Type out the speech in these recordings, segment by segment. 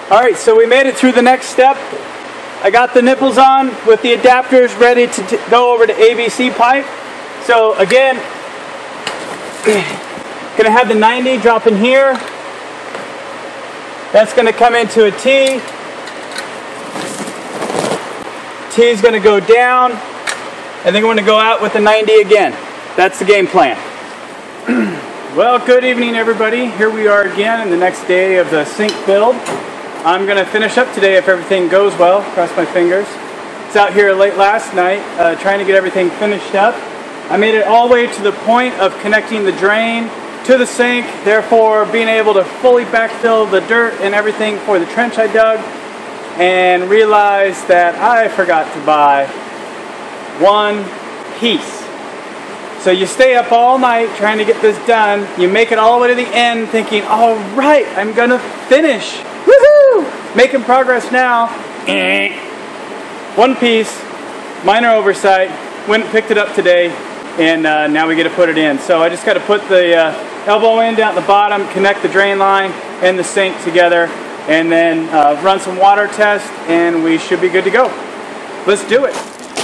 Alright, so we made it through the next step. I got the nipples on with the adapters ready to go over to ABC pipe. So again, gonna have the 90 drop in here. That's gonna come into a T. T is gonna go down, and then we're gonna go out with the 90 again. That's the game plan. Well, good evening everybody. Here we are again in the next day of the sink build. I'm going to finish up today if everything goes well. Cross my fingers. It's out here late last night trying to get everything finished up. I made it all the way to the point of connecting the drain to the sink, therefore being able to fully backfill the dirt and everything for the trench I dug, and realized that I forgot to buy one piece. So you stay up all night trying to get this done. You make it all the way to the end thinking, all right, I'm going to finish. Woohoo! Making progress now. One piece, minor oversight. Went and picked it up today, and now we get to put it in. So I just got to put the elbow in down at the bottom, connect the drain line and the sink together, and then run some water tests, and we should be good to go. Let's do it.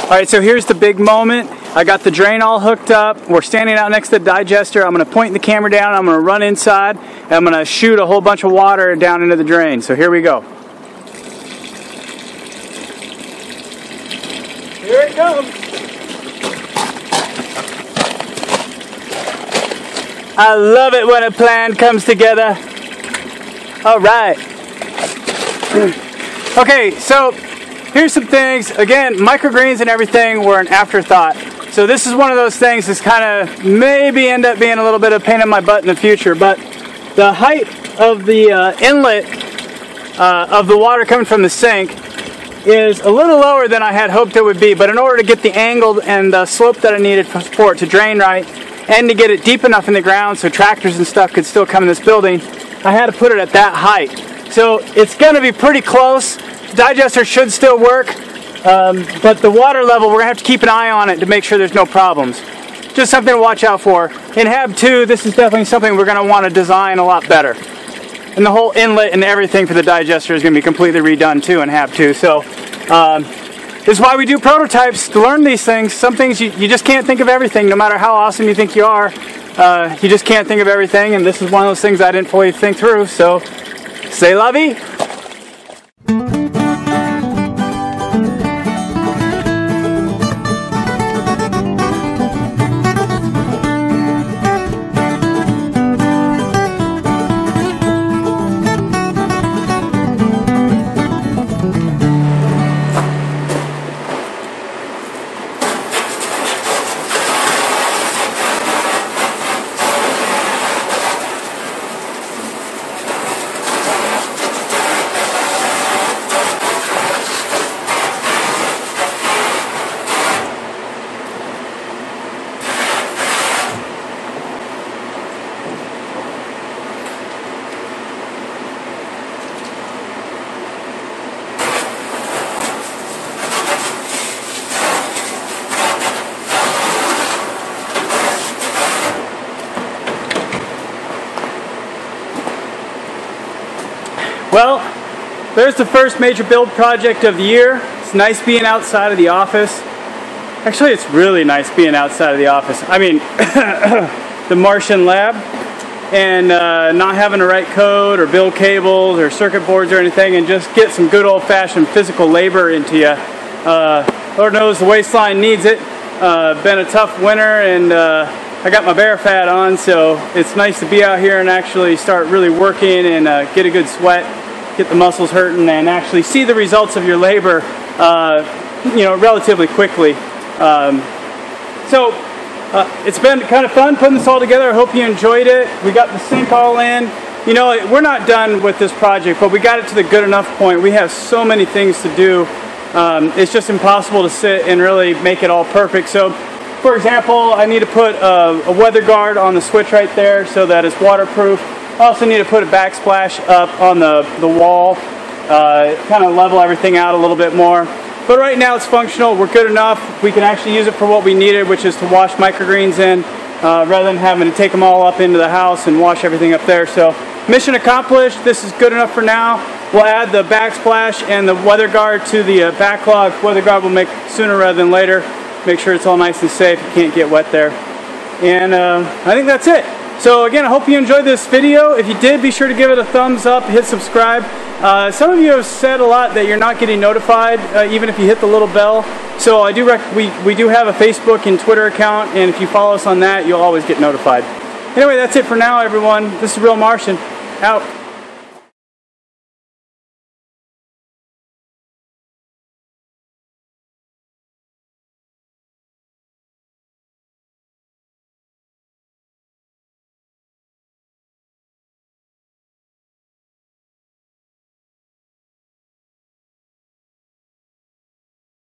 Alright, so here's the big moment. I got the drain all hooked up. We're standing out next to the digester. I'm going to point the camera down. I'm going to run inside, and I'm going to shoot a whole bunch of water down into the drain. So here we go. Here it comes. I love it when a plan comes together. Alright. Okay, so here's some things. Again, microgreens and everything were an afterthought. So this is one of those things that's kind of maybe end up being a little bit of a pain in my butt in the future. But the height of the inlet of the water coming from the sink is a little lower than I had hoped it would be. But in order to get the angle and slope that I needed for it to drain right, and to get it deep enough in the ground so tractors and stuff could still come in this building, I had to put it at that height. So it's going to be pretty close. The digester should still work. But the water level, we're going to have to keep an eye on it to make sure there's no problems. Just something to watch out for. In HAB 2, this is definitely something we're going to want to design a lot better. And the whole inlet and everything for the digester is going to be completely redone too in HAB 2. So this is why we do prototypes, to learn these things. Some things you just can't think of everything, no matter how awesome you think you are. You just can't think of everything, and this is one of those things I didn't fully think through. So, c'est la vie. Well, there's the first major build project of the year. It's nice being outside of the office. Actually, it's really nice being outside of the office. I mean, the Martian lab, and not having to write code or build cables or circuit boards or anything, and just get some good old-fashioned physical labor into you. Lord knows the waistline needs it. Been a tough winter, and I got my bear fat on, so it's nice to be out here and actually start really working and get a good sweat, get the muscles hurting, and actually see the results of your labor, you know, relatively quickly. It's been kind of fun putting this all together. I hope you enjoyed it. We got the sink all in. You know, we're not done with this project, but we got it to the good enough point. We have so many things to do. It's just impossible to sit and really make it all perfect. So, for example, I need to put a weather guard on the switch right there so that it's waterproof. I also need to put a backsplash up on the wall, kind of level everything out a little bit more. But right now it's functional. We're good enough. We can actually use it for what we needed, which is to wash microgreens in, rather than having to take them all up into the house and wash everything up there. So mission accomplished. This is good enough for now. we'll add the backsplash and the weather guard to the backlog. Weather guard will make sooner rather than later. Make sure it's all nice and safe. You can't get wet there. And I think that's it. So again, I hope you enjoyed this video. If you did, be sure to give it a thumbs up, hit subscribe. Some of you have said a lot that you're not getting notified, even if you hit the little bell. So I do we do have a Facebook and Twitter account, and if you follow us on that, you'll always get notified. Anyway, that's it for now, everyone. This is Real Martian, out.